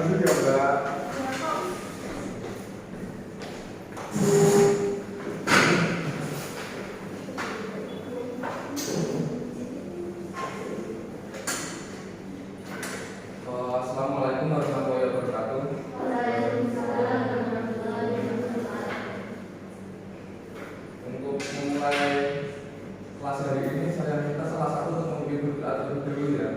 lanjut ya Mbak. Assalamualaikum warahmatullahi wabarakatuh. Untuk memulai kelas hari ini saya minta salah satu untuk memimpin doa dulu ya.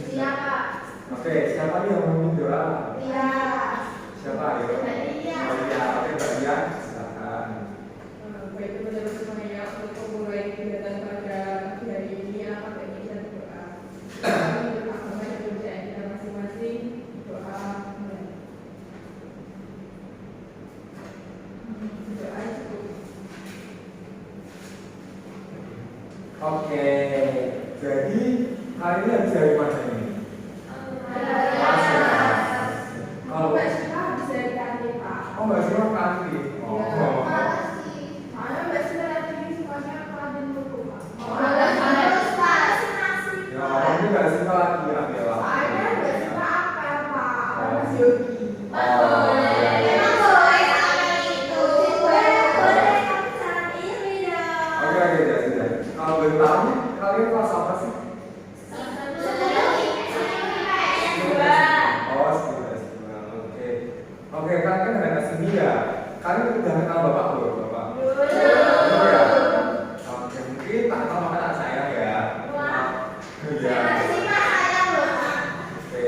Iya Kak. Oke, siapa nih yang mau memimpin doa? Iya. Siapa ayo? Iya. Oh iya, oke Mbak Iya, silakan. Baik teman-teman semuanya, untuk memulai kegiatan pada pagi hari ini akan bagi dan doa. Menurut agama dan kepercayaan kita masing-masing, doa mulai. Doa cukup. Oke, jadi hari ini habis dari mana ini? Kalau Mbak Syifa bisa dikanti Pak. Oh Mbak Syifa kantin. Oh. Mana Mbak Syifa lagi semuanya kantin buku Pak. Ya, ini Mbak Syifa lagi ya, Bella. Soalnya Mbak Syifa apa Pak? Mas Yogi. Oke, jadi. Kalau boleh tahu, kalian kelas apa sih? Oh, S2. Oke. Oke, kalian kan ada sini ya. Kalian udah kenal Bapak belum, Bapak? Belum ya? Oke, mungkin tak kenal maka tak sayang ya. Iya. Oke.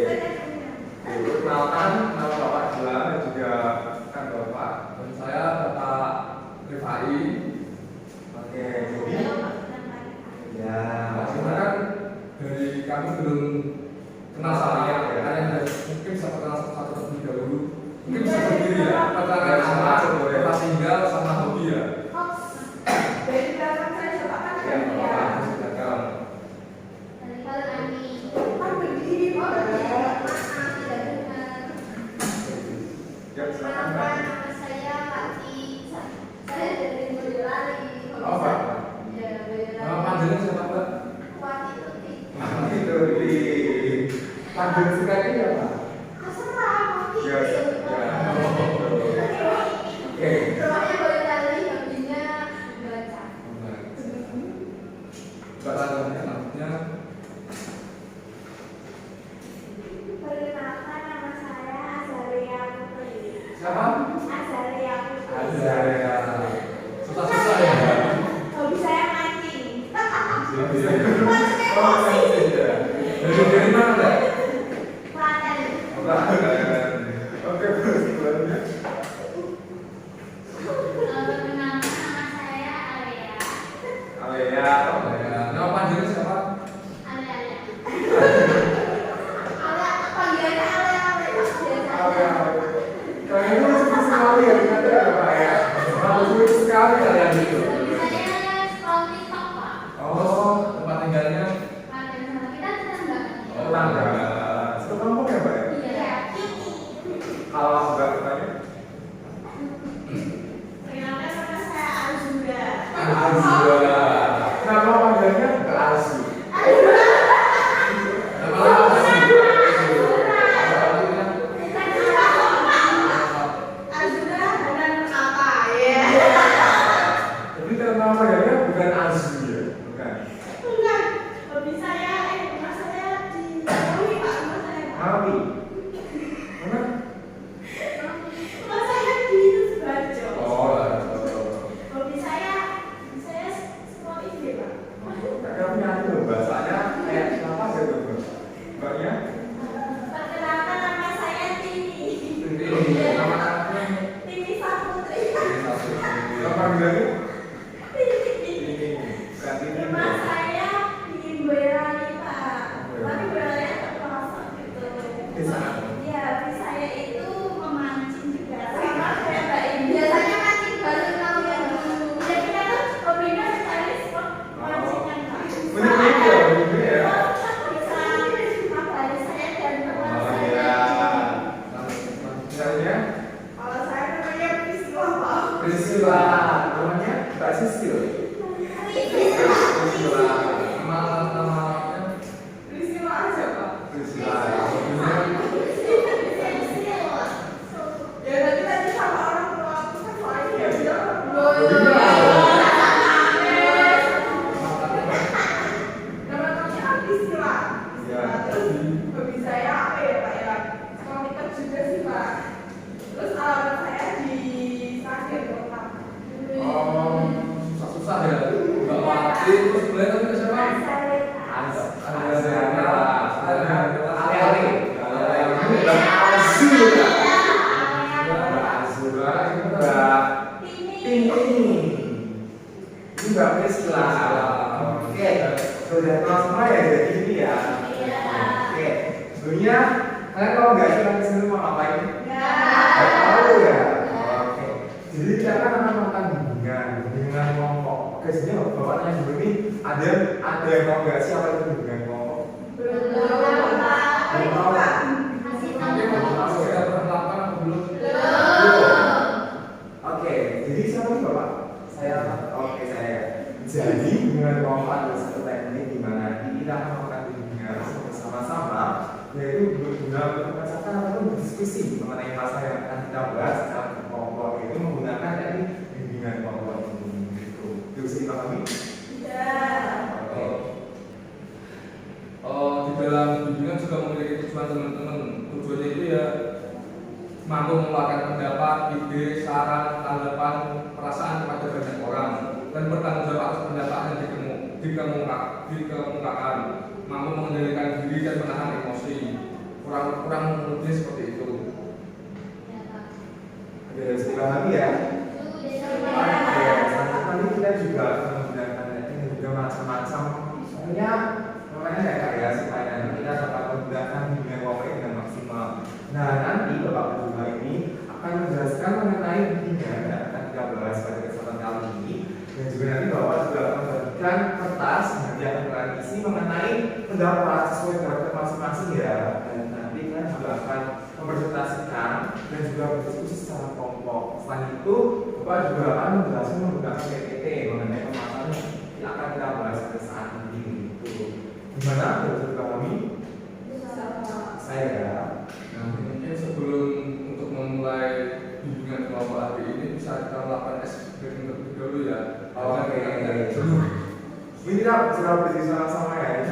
Kenalkan nama Bapak juga dan juga kan Bapak. Dan saya Bapak Rifai. Oke, jadi ya. Cuma kan dari kami belum kenal saling ya. Kalian mungkin bisa kenal satu terlebih dahulu. Mungkin bisa sendiri ya. Keterangan nama, tempat tinggal, sama hobi ya. Dari belakang saya coba kan Ya, ya. Bapak silakan. Kan berdiri Pak. Ya, silakan Mbak. Oh, Pak. Nama panggilan siapa Mbak? Itu di panggung sekali ya Pak. Ya, ya. Oke. Mbak Tanya namanya siapa? Azaria. Susah-susah ya. Hobi saya mancing. Oh, iya. Dari mana Mbak? Klaten. Oke, selanjutnya. Perkenalkan nama saya Alea. Alea. Oh, ya. Nama panggilan siapa? Alea. Panggilannya Alea. Alea. Kalian itu lucu sekali ya ternyata ya Pak ya. Lucu sekali kalian itu. Saya sekolah TikTok Pak. Oh, tempat tinggalnya. Klaten sama kita tetangga. Oh, Tangga. Satu kampung ya Pak ya? Iya. Kalau enggak tanya. Perkenalkan nama saya Azura. Azura. Nama panggilannya enggak Azu. Nama apa sih? Azura dan apa ya? Jadi nama panggilannya bukan Azu ya? Bukan. Enggak. Hobi saya, rumah saya di Jawi Pak, rumah saya. Mawi. Mana? Rumah saya di Subarjo. Oh, Hobi saya sekolah IG Pak. kakak punya itu bahasanya kayak siapa gitu Mbaknya? Perkenalkan nama saya Tini. Ini nama anaknya. Tini Saputri. Nama panggilannya? Tini. Ini. Bukan ini. Rumah saya di Boyolali Pak. Tapi Boyolali terpelosok gitu. Bisa. Iya, hobi saya itu memancing juga. Sama kayak Mbak Indi. Biasanya mancing baru tahu yang dulu. Jadi kita tuh hobinya mencari spot mancingan Pak. Unik ya, unik ya. Bisa mengabari saya dan teman Oh saya. iya. Misalnya Kalau saya namanya Priscilla Pak. Priscilla, namanya Mbak Sisil. Priscilla. Nama anaknya. Priscilla aja Pak. Priscilla. Jadinya kalian kalau nggak sih nanti sini mau ngapain? Nggak tahu ya. Oke. Jadi kita kan akan melakukan bimbingan kelompok. Oke, jadi bapak tanya dulu nih, ada yang tahu nggak sih apa itu bimbingan kelompok? Belum tahu. Kasih Mungkin tahu. sudah pernah melakukan atau belum? Oke, jadi siapa nih bapak? Saya. Oke, saya. Jadi bimbingan kelompok adalah satu teknik di mana kita akan melakukan bimbingan bersama-sama, yaitu berguna untuk memecahkan ataupun berdiskusi mengenai masalah yang akan kita bahas dalam kelompok, yaitu menggunakan teknik bimbingan kelompok ini. Itu bisa dipahami? Oke. Di dalam bimbingan juga memiliki tujuan teman-teman. Tujuannya itu ya mampu mengeluarkan pendapat, ide, saran, tanggapan, perasaan kepada banyak orang dan bertanggung jawab atas pendapat yang dikemukakan, mampu mengendalikan diri dan menahan emosi. Kurang lebih seperti itu. Oke, bisa dipahami ya? Oke, nanti kita juga akan menggunakan teknik juga macam-macam. Soalnya namanya kayak ya supaya nanti kita dapat menggunakan bimbingan kelompok ini dengan maksimal. Nah, nanti Bapak Kedua ini akan menjelaskan mengenai bimbingan yang akan kita bahas pada kesempatan kali ini, dan juga nanti Bapak juga akan membagikan kertas yang nanti akan kalian isi mengenai pendapat sesuai karakter masing-masing ya, dan nanti kalian juga akan mempresentasikan dan juga berdiskusi secara kelompok. Selain itu, Bapak juga akan menjelaskan menggunakan PPT mengenai pemaparan yang akan kita bahas pada saat ini. Gimana? Sudah dipahami? Saya ya. Nah, mungkin sebelum untuk memulai bimbingan kelompok hari ini bisa kita melakukan screening terlebih dahulu ya. Oke. Ini kita sudah berdiri sama-sama ya.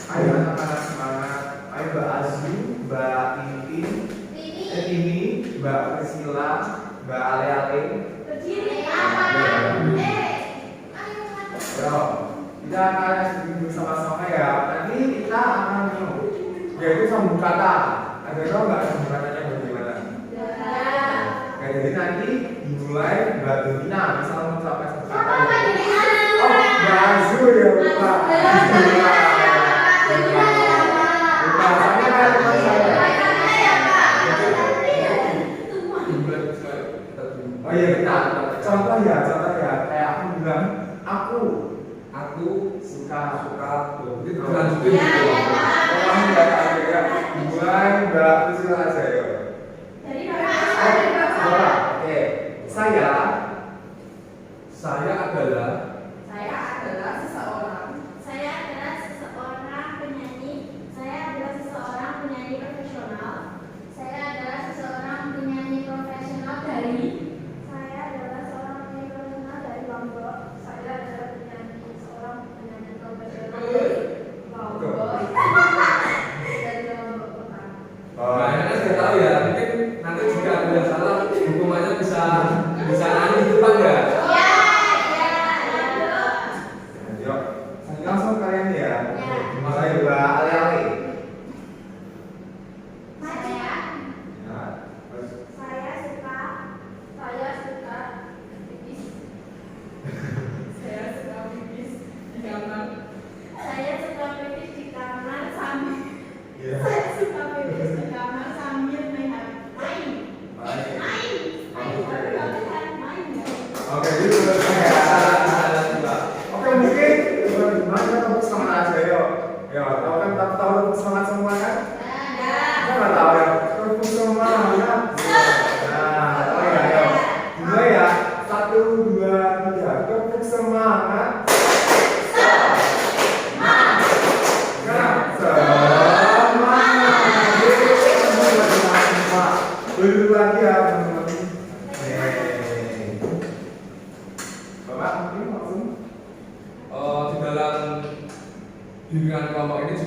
Ayo anak-anak semangat. Ayo Mbak Azu, Mbak Tini, Mbak Priscilla, Mbak Ale. Kita akan sedikit bersama-sama ya. Nanti kita akan yaitu sambung kata. Ada tahu nggak sambung katanya bagaimana? Oke, jadi nanti dimulai Mbak Domina misal mengucapkan satu kata. Oh, Mbak Azu ya lupa. Lupa. Saya kan teman saya. Oh iya kita contoh ya kayak aku bilang aku suka Itu lanjutin gitu. orang nggak tahu ya mulai Mbak Priscilla aja ya. Oke, saya adalah seseorang penyanyi profesional. Saya adalah seorang penyanyi profesional dari Lombok. Saya adalah seorang penyanyi profesional dari Lombok. Dari Lombok Kota. Nah, ini kan saya tahu ya, mungkin nanti jika ada yang salah hukumannya bisa nangis di depan ya. Yuk, langsung kalian ya. Ya. Mulai Mbak Ale. Saya Ya, terus Saya suka pipis. Saya suka pipis di kamar. Saya suka pipis di kamar sambil ya. Saya suka pipis di kamar sambil main. Oke, itu ya. Oke, mungkin gimana tepuk semangat aja yuk. Ya, tahu tepuk semangat semua kan? Saya nggak tahu ya. Tepuk semangat. Nah, tahu ya, yuk. Dua ya. 1, 2, 3. Tepuk semangat. Duduk lagi ya teman-teman. Bapak mungkin langsung. Di dalam bimbingan kelompok ini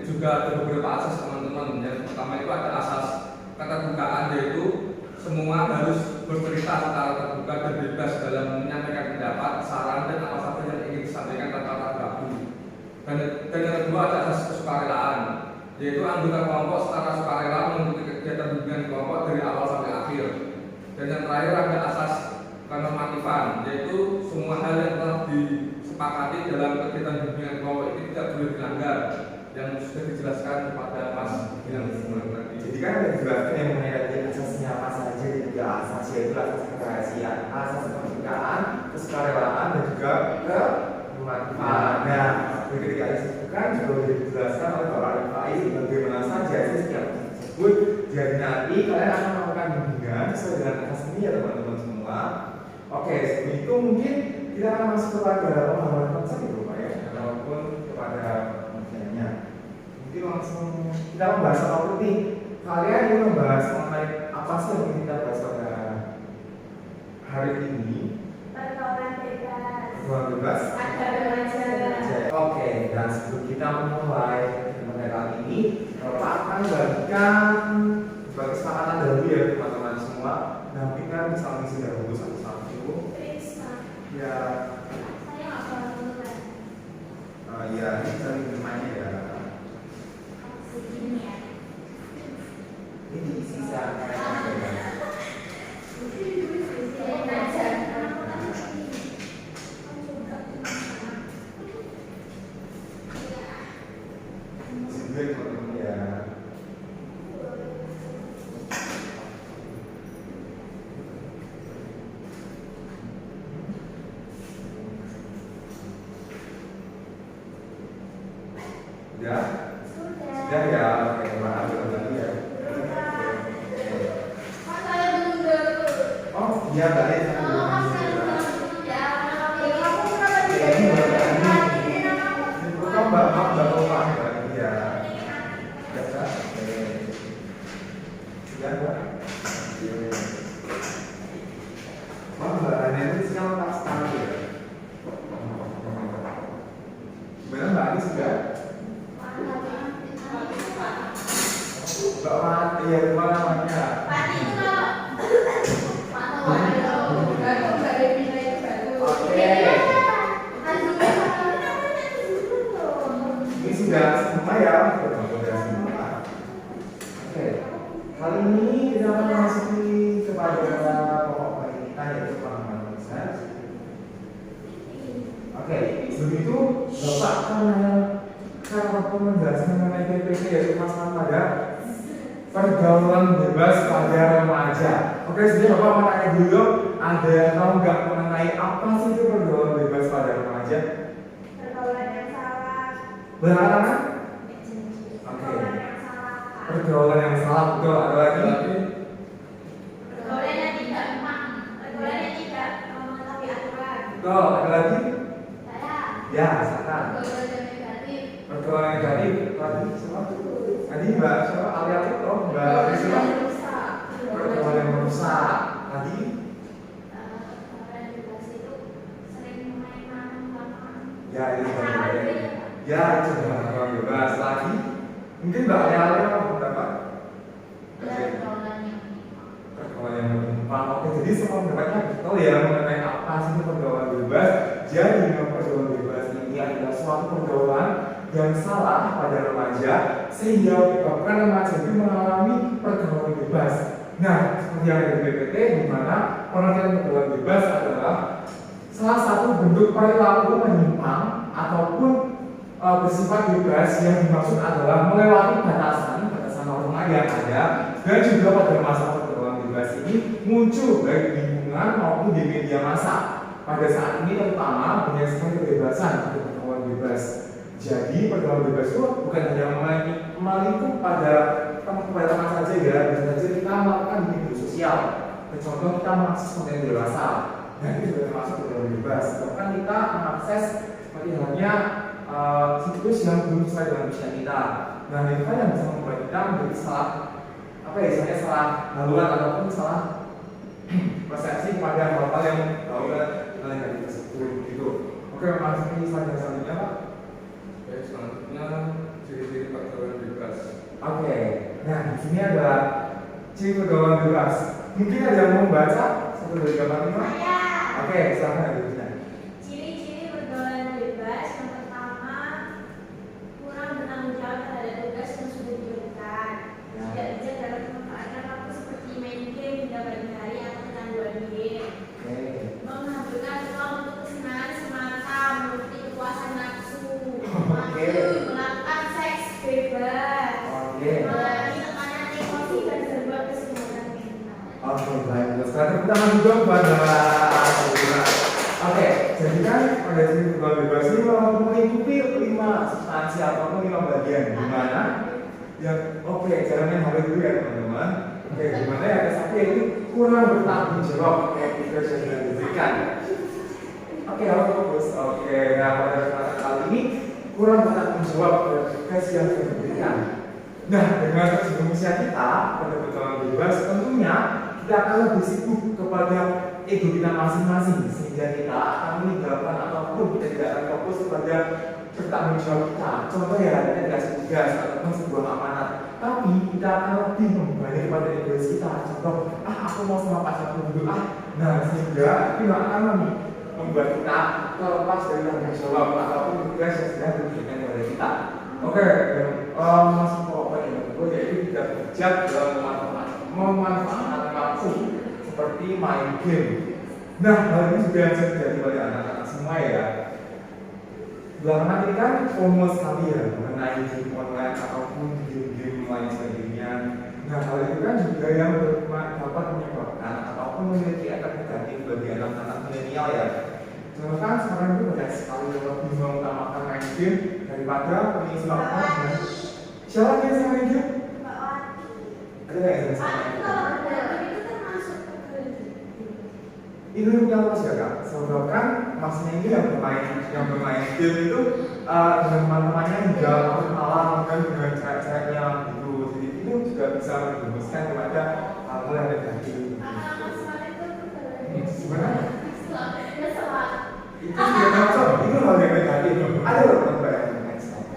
juga ada beberapa asas teman-teman. Yang pertama itu ada asas keterbukaan, yaitu semua harus bercerita secara terbuka dan bebas dalam menyampaikan pendapat, saran dan apa saja yang ingin disampaikan tanpa ragu. Dan yang kedua ada asas kesukarelaan, yaitu anggota kelompok secara sukarela mengikuti kegiatan bimbingan kelompok dari awal sampai akhir. Dan yang terakhir ada asas kenormatifan, yaitu semua hal yang telah disepakati dalam kegiatan bimbingan kelompok ini tidak boleh boleh dilanggar yang sudah dijelaskan kepada Mas yang tadi. Jadi kan ada dijelaskan yang mengenai tadi asasnya apa saja di tiga asas, yaitu asas kerahasiaan, asas kemerdekaan, kesukarelaan, dan juga kemanfaatan. Nah, ketika disebutkan juga sudah dijelaskan oleh Bapak Rifai bagaimana saja sih setiap tersebut. Jadi nanti kalian akan melakukan bimbingan sesuai dengan asas ini ya teman-teman semua. Oke, sebelum itu mungkin kita akan masuk kepada pemahaman konsep itu Pak ya, ataupun kepada pengertiannya. Mungkin langsung kita membahas apa nih? Kalian ingin membahas mengenai apa sih yang ingin kita bahas pada hari ini? Pergaulan bebas. Pergaulan bebas. Ada remaja. Oke, dan sebelum kita memulai pada kali ini, Bapak akan bagikan sebagai kesepakatan dahulu ya teman-teman semua. Nanti kan bisa mengisi dahulu satu-satu. Ya, Saya nggak pernah duluan. ya ini cari temannya ya. Segini ya. Ini sisa sebenarnya teman-teman ya. Sudah? Sudah ya, oke, maaf lagi ya. Oh, iya tadi saya belum Mbak, maaf Mbak Roma ya. Biasa. Sudah Mbak. Oh Mbak Ania itu siapa Pak sekali ya? Gimana Mbak Ani sudah? Mbak Mati ya, apa namanya? Ini sudah semua ya, sudah semua. Oke, kali ini kita akan memasuki kepada pokok poin kita yaitu pemahaman konsep. Oke, sebelum itu Bapak akan menjelaskan mengenai PPT yaitu masalah pada pergaulan bebas pada remaja. Oke, jadi Bapak mau tanya dulu, ada yang tahu nggak mengenai apa sih itu pergaulan bebas pada remaja? Pergaulan yang salah. Benar? Oke. Pergaulan yang salah betul. Ada lagi? Pergaulan yang tidak pergaulan yang tidak mengetahui aturan. Betul. Ada lagi? Saya. Ya, misalkan. Pergaulan yang negatif. Pergaulan negatif. Tadi siapa? Tadi Mbak siapa? Ali-ali toh Mbak Risma. Pergaulan yang merusak. Tadi? Pergaulan bebas itu sering main-main lapangan. Ya, itu pergaulan. Ya, itu pergaulan bebas. Lagi? Mungkin Mbak Ali-ali apa pendapat? Pergaulan yang Pergaulan yang menyimpang. Oke, jadi semua pendapatnya betul ya mengenai apa sih itu pergaulan bebas. Jadi pergaulan bebas ini adalah suatu pergaulan yang salah pada remaja sehingga menyebabkan remaja itu mengalami pergaulan bebas. Nah, seperti yang ada di PPT, di mana pengertian pergaulan bebas adalah salah satu bentuk perilaku menyimpang ataupun bersifat bebas yang dimaksud adalah melewati batasan norma yang ada, dan juga pada masa pergaulan bebas ini muncul baik di lingkungan maupun di media massa. Pada saat ini terutama banyak sekali kebebasan untuk pergaulan bebas. Jadi pergaulan bebas itu bukan hanya melingkup pada teman saja ya, bisa saja kita melakukan di media sosial. Contoh kita mengakses konten dewasa, nah itu juga termasuk pergaulan bebas. Bahkan kita mengakses seperti halnya situs yang belum sesuai dengan tujuan kita. Nah itu kan yang bisa membuat kita menjadi salah salah haluan ataupun salah persepsi pada hal-hal yang negatif tersebut gitu. Oke, masuk ke slide selanjutnya Pak. Oke, selanjutnya ciri-ciri pergaulan bebas. Oke, nah di sini ada ciri pergaulan bebas. Mungkin ada yang mau membaca 1, 2, 3, 4, 5? Saya. Oke, silakan Ibu Dina. Ciri-ciri pergaulan bebas yang pertama, kurang bertanggung jawab terhadap tugas yang sudah diberikan. Ya. Tidak bijak dalam pemanfaatan waktu seperti main game hingga pagi hari atau kecanduan game. Oke. Menghabiskan uang untuk kesenangan semata menuruti kepuasan nafsu. Oke. Oke, baik. Sekarang kita juga pada oke, jadi kan pada sini bergabung bebas ini mengikuti 5 substansi ataupun 5 bagian. Gimana? Yang oke, jangan main HP dulu ya teman-teman. Oke, gimana ya tapi ini kurang bertanggung jawab yang kita sudah diberikan. Oke, harus fokus. Oke, nah pada kesempatan kali ini kurang bertanggung jawab dari tugas yang sudah diberikan. Nah, dengan tersebut usia kita pada bergabung bebas, tentunya kita akan lebih sibuk kepada ego kita masing-masing sehingga kita akan meninggalkan ataupun kita tidak akan fokus kepada bertanggung jawab kita. Contoh ya, kita dikasih tugas ataupun sebuah amanat, tapi kita akan lebih membebani kepada ego kita. Contoh, aku mau sama pacarku dulu nah sehingga kita akan membuat kita terlepas dari tanggung jawab ataupun tugas yang sudah diberikan kepada kita. Oke, masuk ke poin yang kedua yaitu tidak bijak dalam memanfaatkan waktu seperti main game. Nah, hal ini juga yang terjadi oleh anak-anak semua ya. Belakangan ini kan FOMO sekali ya mengenai game online ataupun game-game lain sebagainya. Nah, hal itu kan juga yang dapat menyebabkan ataupun memiliki efek negatif bagi anak-anak milenial ya. Contohnya sekarang itu banyak sekali yang lebih mengutamakan main game daripada mengisi waktu dengan siapa yang bisa main game? Ada nggak yang bisa main game? Itu yang pas ya kak, sebab kan masnya ini yang bermain game itu dengan teman-temannya hingga larut malam kan dengan cewek-ceweknya gitu, jadi itu juga bisa menjerumuskan kepada hal-hal yang negatif. Sebenarnya itu juga cocok, itu hal yang negatif. Ada loh teman-teman yang main slot.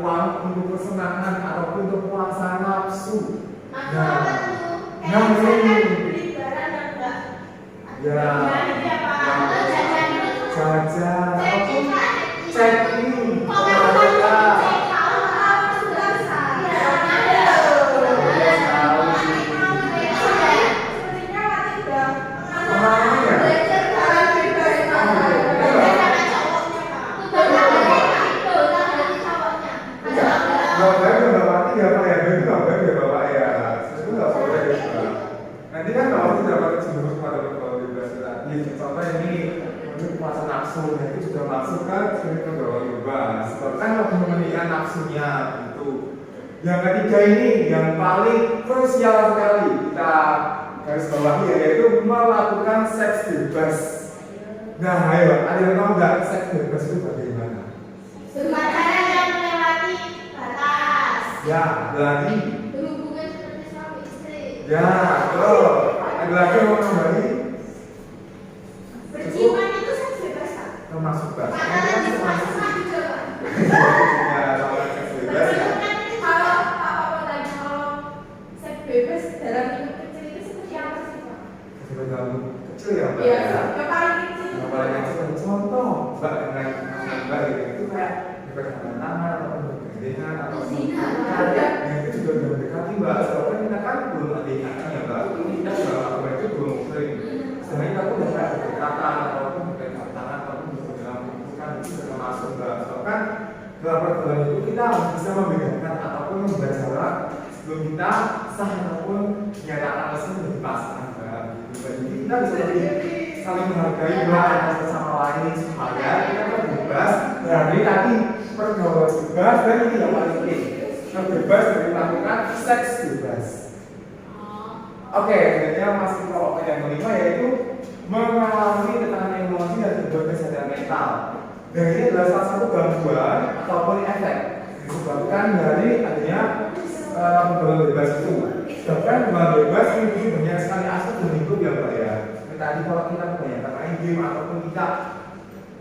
Uang untuk kesenangan ataupun untuk puasa nafsu. Jajan ataupun checking nanti kan kalau tidak dapat cenderung pada bebas tadi contoh ini untuk puasa nafsu dan itu sudah masuk kan sering terbawa bebas bahkan lebih mementingkan nafsunya gitu. Yang ketiga ini yang paling krusial sekali kita garis bawahi yaitu melakukan seks bebas. Nah ayo ada yang tahu nggak seks bebas itu bagaimana? Berpacaran yang melewati batas. Ya berarti berhubungan seperti suami istri. ya, betul. Ada lagi yang mau kembali? Berciuman itu seks bebas kan? Termasuk bahasa. Makanan di semua juga kan? Ya, kalau seks bebas ya. Berciuman itu kalau apa tadi kalau seks bebas dalam lingkup kecil itu seperti apa sih Pak? Seperti dalam kecil ya, Mbak. Iya, Yang paling kecil. Yang paling kecil contoh, Mbak dengan Mbak gitu itu kayak berpegangan tangan atau bergandengan atau Zina. yang itu juga udah mendekati Mbak. Soalnya kita kan belum ada ikatan ya Mbak. Kita sudah lakukan itu belum sering. Sedangkan kita pun udah kayak berdekatan ataupun berpegangan tangan ataupun berpegangan kan itu sudah termasuk Mbak. Soalnya dalam pergaulan itu kita harus bisa membedakan ataupun membaca jarak sebelum kita sah ataupun menyatakan resmi menjadi pasangan Mbak. Jadi kita bisa lebih saling menghargai Mbak antara sesama lain supaya kita terbebas dari tadi pergaulan bebas dan ini yang paling penting terbebas dari melakukan seks bebas. Oke, selanjutnya masih kelompok yang kelima yaitu mengalami tekanan emosi dan gangguan kesehatan mental. Dan ini adalah salah satu gangguan ataupun efek disebabkan dari adanya pergaulan bebas itu. Bahkan pergaulan bebas ini banyak sekali aspek dan lingkup ya Mbak ya. Tadi kalau kita kebanyakan main game ataupun kita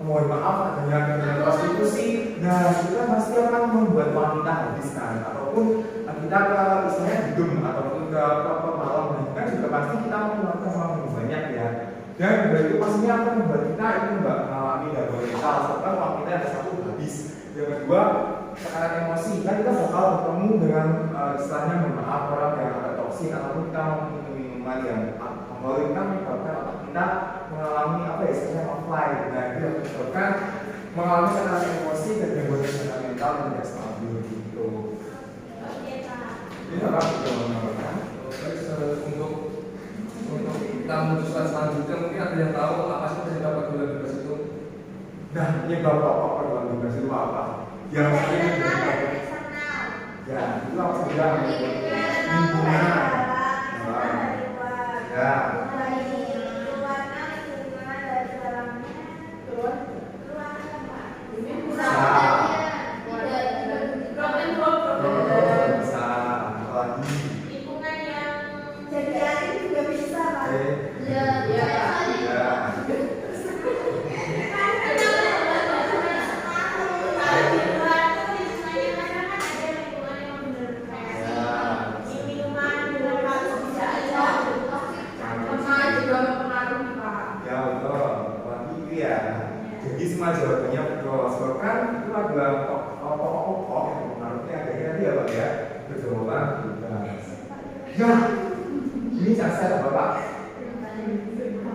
mohon maaf adanya dengan prostitusi, nah itu kan pasti akan membuat wanita habis kan, ataupun kita ke istilahnya gedung ataupun ke malam kan juga pasti kita mengeluarkan uang banyak ya, dan itu pastinya akan membuat kita itu mengalami gangguan mental, serta uang kita ada satu habis. Yang kedua, tekanan emosi, kan kita bakal bertemu dengan istilahnya mohon maaf orang yang agak toksik, ataupun kita minum minuman yang alkoholik, kan menyebabkan otak kita mengalami apa ya istilahnya offline. Nah itu menyebabkan mengalami tekanan emosi dan gangguan kesehatan mental yang tidak stabil gitu. Oke Pak. Ini apa yang menambahkan? Untuk kita memutuskan selanjutnya, mungkin ada yang tahu apa sih penyebab pergaulan bebas itu? Nah penyebab pokok pergaulan bebas itu apa? Yang sering ya itu apa saja? Lingkungan. Ya. Jadi semua jawabannya betul. Sebabkan itu adalah pokok-pokok yang mempengaruhi adanya tadi ya Pak ya, pergaulan bebas. Nah, ini saya Bapak.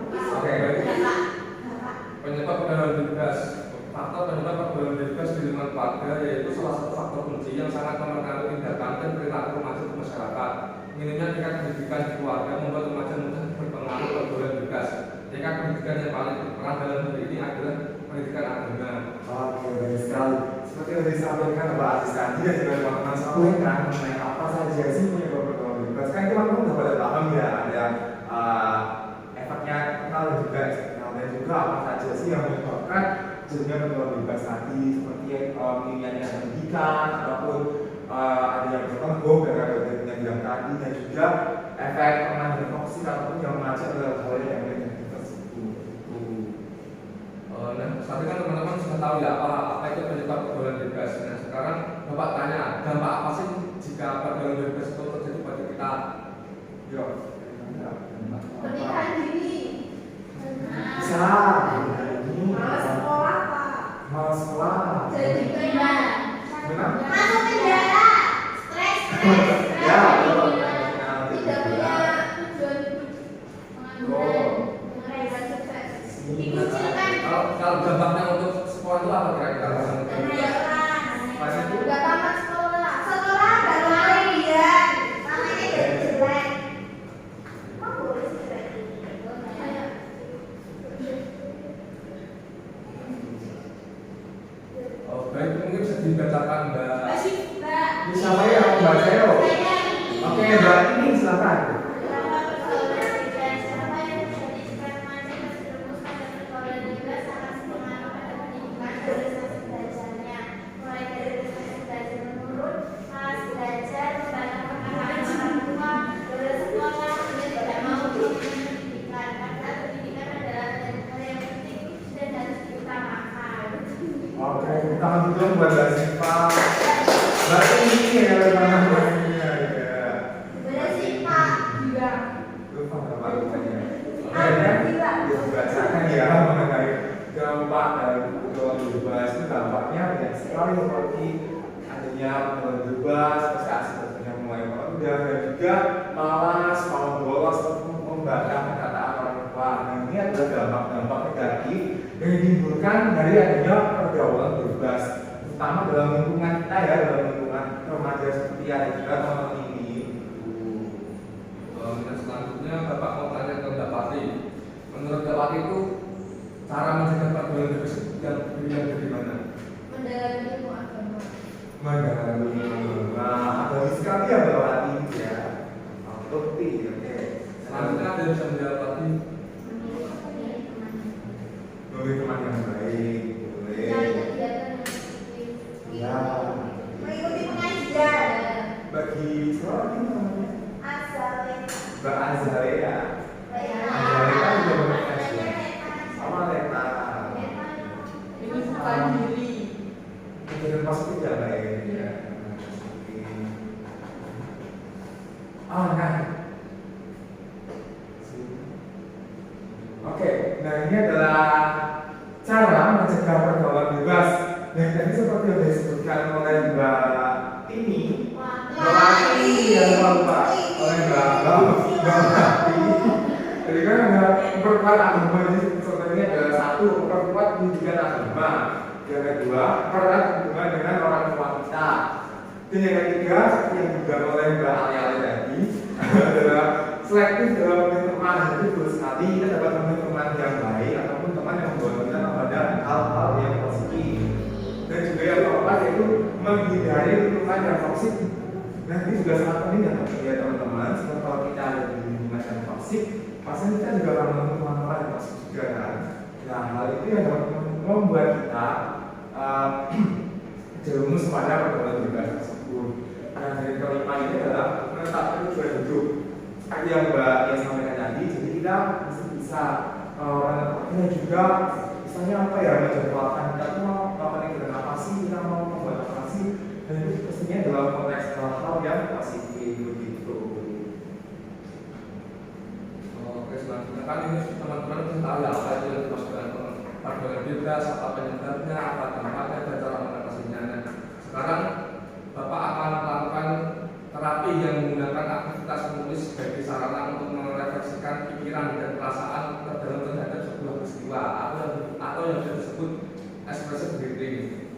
Oke, baik. Penyebab pergaulan bebas, faktor penyebab pergaulan bebas di lingkungan keluarga yaitu salah satu faktor kunci yang sangat mempengaruhi tindakan dan perilaku remaja di masyarakat. Minimnya tingkat pendidikan di keluarga membuat remaja mudah berpengaruh pergaulan bebas. Tingkat pendidikan yang paling berperan dalam hal ini adalah pendidikan agama. Oke, baik sekali. Seperti yang disampaikan Pak Aziz tadi dan juga teman-teman sampaikan mengenai apa saja sih penyebab pergaulan bebas. Kan teman-teman sudah pada paham ya, ada efeknya internal dan juga eksternal, dan juga apa saja sih yang menyebabkan jadinya pergaulan bebas tadi, seperti minimnya pendidikan ataupun ada yang bertembung dan ada yang bilang tadi, dan juga efek permainan toksik ataupun yang mengajak ke hal yang negatif tersebut. Nah, tadi kan teman-teman sudah tahu ya apa itu penyebab pergaulan bebas. Nah, sekarang Bapak tanya, dampak apa sih jika pergaulan bebas itu terjadi pada kita? Yo, Pernikahan dini. bisa. Malas sekolah Pak. Malas sekolah. Jadi benar. Benar. Masuk penjara. Stres. Ya, betul. Tidak punya tujuan hidup. Pengangguran. Meraih sukses. Dikucilkan. Kalau dampaknya untuk sekolah itu apa kira-kira? Gak tamat sekolah. Sekolah gak lari dia. Namanya jadi jelek. Kok boleh sih jelek ini? Oh, baik, mungkin bisa dibacakan Mbak. Bisa saya membaca yo. Oke, Mbak ini silakan. Oke, tangan dulu buat Mbak Siva. Mbak ini ya, mana ini ya. Lupa apa rupanya. Oke, ya, dibacakan ya mengenai dampak dari pergaulan bebas itu dampaknya banyak sekali seperti adanya pergaulan bebas, sebenarnya mulai mudah dan juga malas, mau bolos, membantah perkataan orang tua. Nah, ini adalah dampak-dampak negatif yang ditimbulkan dari adanya pergaulan bebas, terutama dalam lingkungan kita ya, dalam lingkungan remaja seperti ada juga teman ini. Dan selanjutnya Bapak mau tanya ke Mbak Pati. Menurut Mbak Pati itu cara mencegah pergaulan bebas yang bagaimana? Mendalami ilmu agama. Mendalami agama, ada sekali ya Mbak Pati ya. Oke. Selanjutnya ada yang bisa menjawab lagi. Memilih teman yang baik, boleh. Cari kegiatan yang positif. Ya. Mengikuti pengajian. Bagi siapa ini namanya? Azalea. Mbak Azalea. Azalea juga berpengajian. Sama Leta. Nah, ini adalah cara mencegah pergaulan bebas. Nah, tadi seperti yang disebutkan oleh Mbak ini, yang lupa oleh Mbak Wati. Jadi kan ada memperkuat agama, jadi sebenarnya adalah satu, memperkuat pendidikan agama. Yang kedua, erat hubungan dengan orang tua kita. Dan yang ketiga, yang juga oleh Mbak Ali tadi adalah selektif dalam memilih teman. Jadi betul sekali kita dapat memilih teman yang baik ataupun teman yang membawa kita kepada hal-hal yang positif. Dan juga yang keempat yaitu menghindari lingkungan yang toksik. Nah, ini juga sangat penting ya teman-teman. Sebab kalau kita ada di lingkungan yang toksik, pasti kita juga akan menemukan teman-teman yang toksik juga kan. Nah, hal itu yang dapat membuat kita jerumus pada pergaulan bebas tersebut. Nah, dari kelima ini adalah menetapkan tujuan hidup. Seperti yang Mbak yang sampaikan tadi, jadi kita bisa menetapkannya juga. Misalnya apa ya, menjadwalkan kita tuh mau melakukan kegiatan apa sih, kita mau membuat apa sih, dan itu pastinya dalam konteks hal-hal yang positif begitu. Oke, selanjutnya kan ini teman-teman bisa tahu ya apa itu yang dimaksud dengan pergaulan bebas, apa penyebabnya, apa dampaknya, dan cara mengatasinya. Nah, sekarang Bapak akan melakukan terapi yang menggunakan aktivitas menulis sebagai sarana untuk merefleksikan pikiran dan perasaan terdalam terhadap sebuah peristiwa atau yang bisa disebut expressive reading.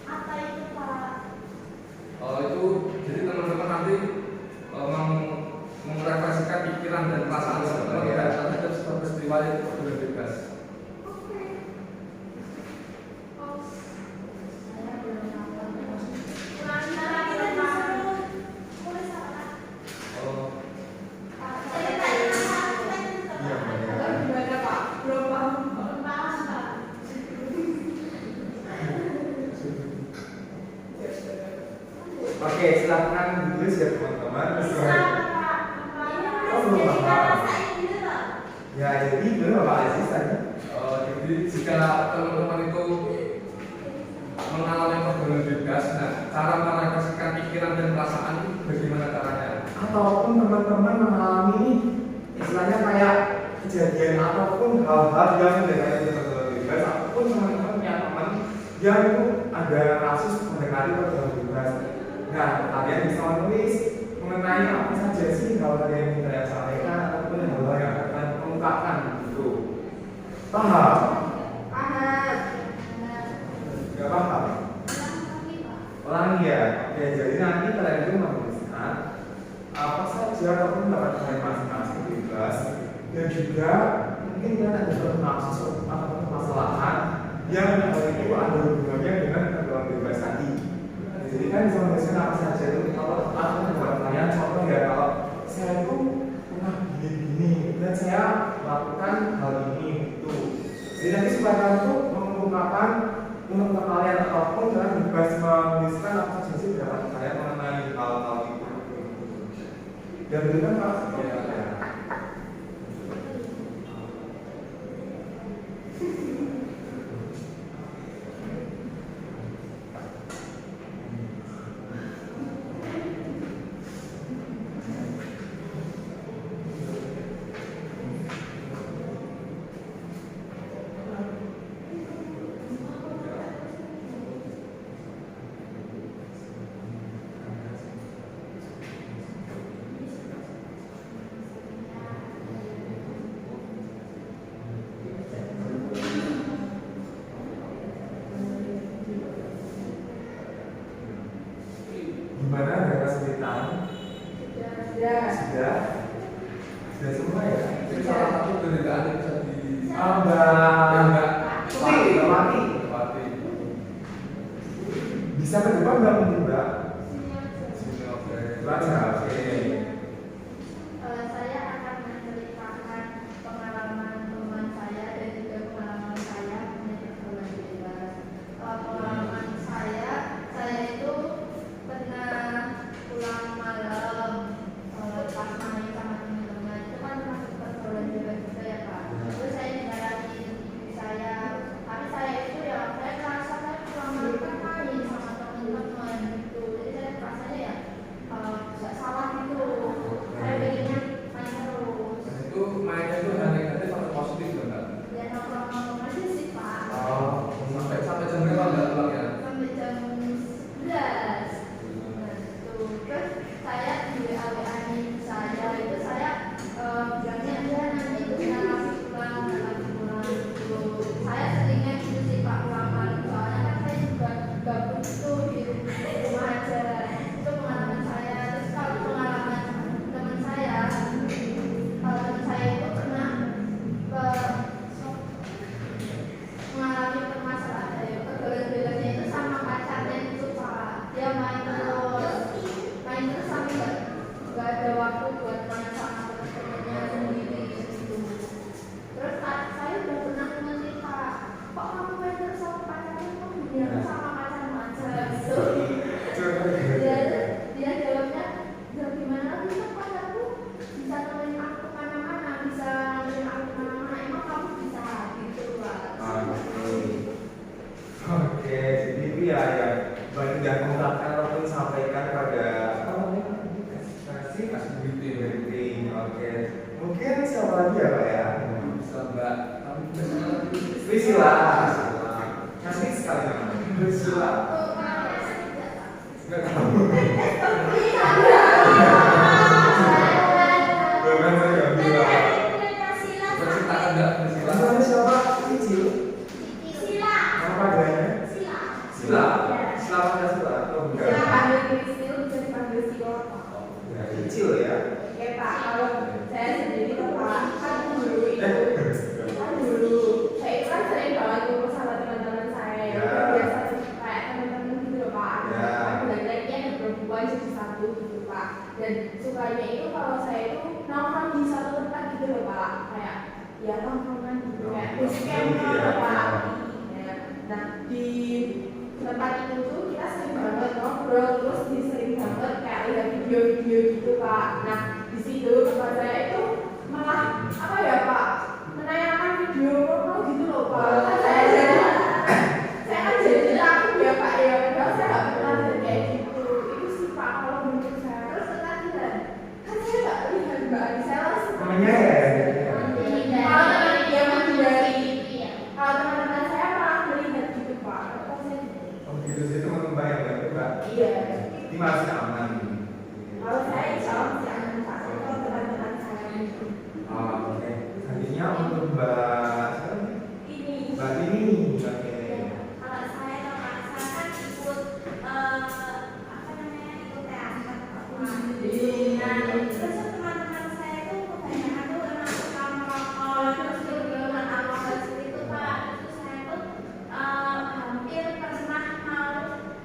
Apa itu Pak? Itu jadi teman-teman nanti merefleksikan pikiran dan perasaan terhadap sebuah peristiwa yang pergaulan bebas. Gimana Pak? Belum paham. Oke, silakan ditulis ya teman-teman. Ya, jadi belum Pak Aziz tadi. Jadi jika teman-teman itu mengalami pergaulan bebas, nah cara merefleksikan pikiran dan perasaan bagaimana caranya? Ataupun teman-teman mengalami istilahnya kayak kejadian ataupun hal-hal yang mendekati pergaulan bebas, ataupun teman-teman punya teman yang itu ada kasus mendekati pergaulan bebas. Nah, kalian bisa menulis mengenai apa saja sih hal-hal yang ingin kalian sampaikan ataupun hal-hal yang akan kalian kemukakan gitu. Paham? Gak paham? Ulangi ya. Oke, jadi nanti kalian itu menuliskan apa saja ataupun dapat kalian masing-masing bebas, dan juga mungkin kalian ada suatu maksud ataupun permasalahan yang hal itu ada hubungannya dengan pergaulan bebas tadi. Jadi kan bisa menuliskan apa saja itu. Kalau aku buat kalian contoh ya, kalau saya itu pernah gini-gini dan saya melakukan hal ini itu. Jadi nanti supaya kalian itu mengungkapkan untuk kalian ataupun kalian bebas menuliskan apa saja sih pendapat kalian mengenai hal-hal itu. Dan berikan Pak. Ya. Gimana ada kesulitan? Sudah semua ya? Jadi salah satu perbedaan yang bisa di Mati. Bisa ke depan nggak mungkin Mbak? Baca, oke. Saya akan menceritakan pengalaman teman saya dan juga pengalaman saya mengenai pergaulan bebas. Pengalaman saya itu pernah pulang malam pas main sama teman-teman, itu kan masuk pergaulan bebas juga ya Pak. Terus saya dimarahin ibu saya, tapi saya itu ya saya merasa saya pulang malam kan main sama teman-teman gitu. Jadi saya rasanya ya nggak salah waktu buat main sama teman-temannya sendiri gitu. Terus saya udah pernah ngerti Pak, kok kamu main terus sama pacarmu, kamu bilang sama pacarmu aja gitu. Dia jawabnya, ya gimana lagi kan pacarku bisa nemenin aku kemana-mana, bisa nemenin aku kemana-mana, emang kamu bisa gitu Pak. Oke, jadi itu ya yang sudah mengungkapkan ataupun sampaikan pada kasih briefing. Oke, mungkin siapa lagi ya Pak ya? Bisa Mbak, tapi biasanya lagi Priscilla. Kasih sekali namanya Priscilla. Enggak tahu. Bahkan saya nggak bilang. berceritakan Mbak Priscilla. Namanya siapa? Kecil. Nama panggilannya? Sila. Sila pada Sila atau enggak? Bisa dipanggil Kristil, bisa dipanggil Sila. Ya, kecil ya. Oke Pak, kalau saya sendiri tuh Pak, kan dulu saya itu kan sering banget ngumpul sama teman-teman saya yang Ya. biasa kayak teman-teman gitu loh Pak. Ya. Aku dan lainnya ada perempuan jadi satu gitu Pak. Dan sukanya itu kalau saya itu nongkrong di satu tempat gitu loh Pak, kayak ya nongkrongan gitu kayak base camp gitu loh Pak. Ya. Nah di tempat itu tuh kita sering banget ngobrol, terus sering banget kayak lihat video-video gitu Pak. Nah di situ tempat saya itu malah apa ya Pak, menayangkan video porno gitu loh Pak. Kan saya kan jadi takut ya Pak ya, padahal saya nggak pernah lihat kayak gitu. Itu sih Pak kalau menurut saya. Terus ketagihan, kan saya nggak lihat Mbak, saya langsung. Namanya ya. Kalau teman dia masih dari, kalau teman-teman saya malah melihat gitu Pak. Kalau saya Oh gitu sih teman-teman yang baik Mbak. iya. Ini masih aman. Kalau saya insya Allah masih aman Pak. Kalau teman-teman saya itu Oh, oke. Selanjutnya untuk Mbak ini. Mbak ini. Oke. Kalau saya kan ikut apa namanya ikut teater Nah, terus teman-teman saya itu kebanyakan tuh emang suka merokok, terus juga alkohol seperti itu Pak. Terus saya tuh hampir pernah mau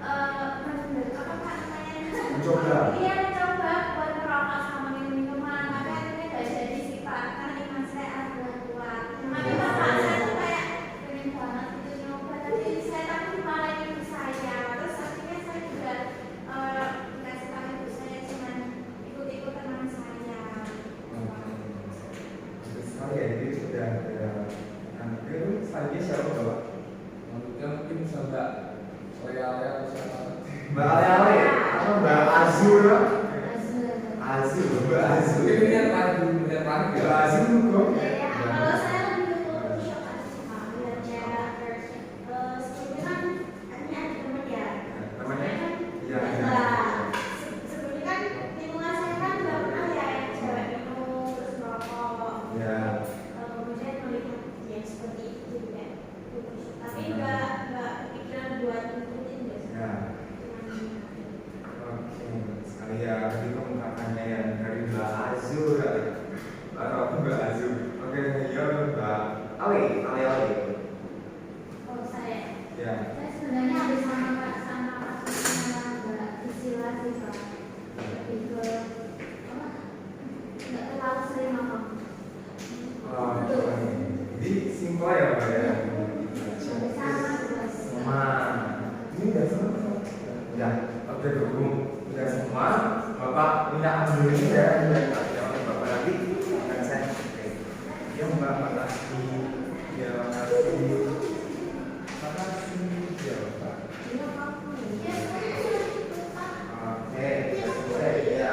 apa Pak namanya? Mencoba. Iya mencoba buat merokok sama minum-minuman, tapi akhirnya gak jadi sih Pak, karena iman saya agak kuat. Tapi bapak saya tuh kayak pengen banget gitu nyoba, tapi saya takut malah ibu saya. Terus akhirnya saya juga dikasih tahu ibu saya cuman ikut-ikut teman saya. Bagus sekali ya, jadi sudah ada. Hampir selanjutnya siapa Mbak? Selanjutnya mungkin bisa Mbak Lea atau siapa? Mbak Ale atau Mbak Azu ya? Azu, Mbak Azu. Mungkin ini yang paling Mbak ya. Azu kok. Ya, kalau saya lebih ke Photoshop aja sih Pak, belajar versi. Sebelumnya kan ini ada teman ya. Namanya? Iya. Nah, sebelumnya kan lingkungan saya kan nggak pernah ya yang cewek minum terus merokok. Ya. Kemudian melihat yang seperti itu juga. Tapi nggak kepikiran buat ngikutin biasanya. Ya. Oke, sekali ya tadi pengungkapannya yang dari Mbak Azur atau Mbak Azur. Oke, ya Mbak Ale. Oh saya Ya. sebenarnya habis sama Mbak Priscilla sih Pak. Lebih ke apa? Nggak terlalu sering ngomong. Oh, jadi simpel ya Mbak ya. Sama. Ini udah sama. Ya, oke dulu. Udah semua. Bapak minta ambil ini ya. Jangan Bapak lagi. Dan saya. Oke. Ya Mbak, makasih. Ya makasih. Makasih. Ya Bapak. Oke, selesai ya.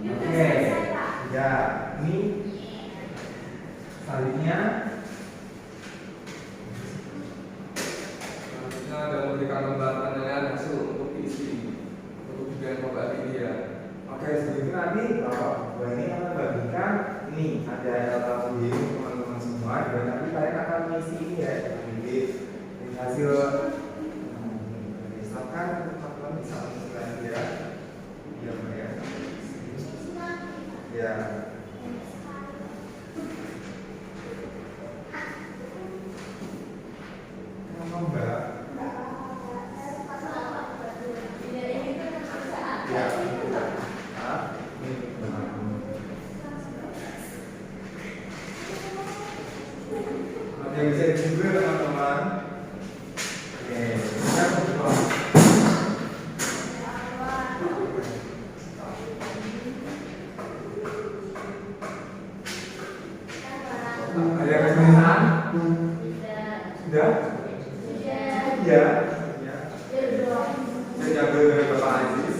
Oke, ya ini selanjutnya Selanjutnya ada memberikan lembar penilaian hasil untuk diisi untuk tujuan pembahasan ini ya. oke sebelum itu nanti Bapak ini akan bagikan ini ada LKUD teman-teman semua dan nanti kalian akan mengisi ini ya jadi hasil misalkan teman-teman bisa mengusulkan ya ya Mbak ya ya Sama Mbak. Enggak apa-apa, saya suka sama batu. Iya, ini kan kerjaan. Ya. Hah? Ada yang bisa juga teman-teman. Oke, kita coba. Ada yang kesulitan? Sudah? Ya. Ya. Saya jago dari Bapak Aziz.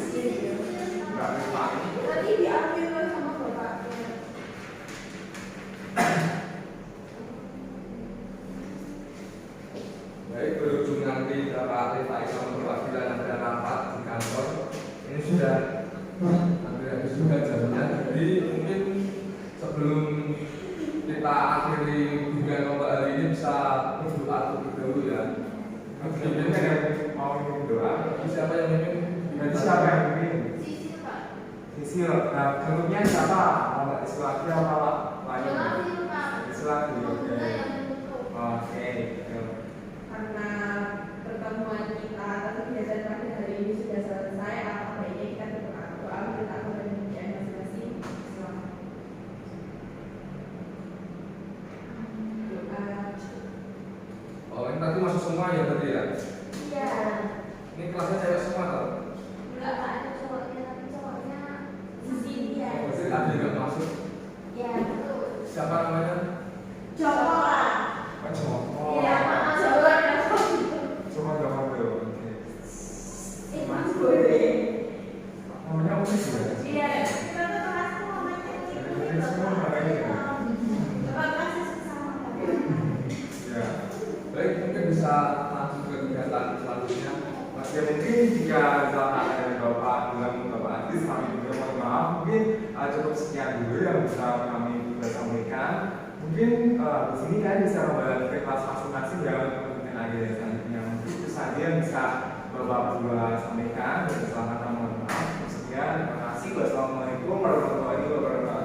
Enggak lupa. Tadi diambil sama bapaknya. Baik, berujung nanti berapa hari Pak Islam perwakilan ada rapat di kantor. Ini sudah hampir habis juga jamnya. Jadi mungkin sebelum kita akhiri hubungan kelompok hari ini bisa berdoa terlebih dahulu ya. Mungkin ada yang mau minum doa. Siapa yang ingin? Nanti siapa yang mimpin? Sisi Pak. Sisil. Nah, bentuknya siapa? Mau islaki apa lain? Islaki, Pak. Islaki. Oke. Pengguna yang menutup. Oke. Karena pertemuan kita atau kegiatan pada hari ini sudah selesai, apa baiknya kita berdoa kita kepada demikian masing-masing. Selamat doa. Oh, ini tadi masuk semua ya tadi ya? Iya. Ini kelasnya cewek semua tau? Enggak Pak, ada cowoknya, tapi cowoknya di sini ya. Oh, jadi ada yang nggak masuk. Ya, betul. Siapa namanya? Cowok lah. Oh, cowok. Oh. Iya, Pak. Cowok ada. Coba jawab dulu. Oke. Mas boleh. Namanya Umis ya? Iya. Kita tuh kelas tuh ngomongnya Jadi semua namanya ya? Bapak kasih sama Bapak. Ya. Baik, mungkin bisa langsung ke kegiatan selanjutnya. Mas ya mungkin jika misalkan ada Bapak bilang Bapak Aziz, kami juga mohon maaf. Mungkin cukup sekian dulu yang bisa kami juga sampaikan. Mungkin di sini kan bisa kembali ke kelas masing-masing ya untuk kepentingan agenda selanjutnya. Mungkin itu saja yang bisa Bapak berdua sampaikan. Dan selamat mohon maaf. Sekian, terima kasih. Wassalamualaikum warahmatullahi wabarakatuh.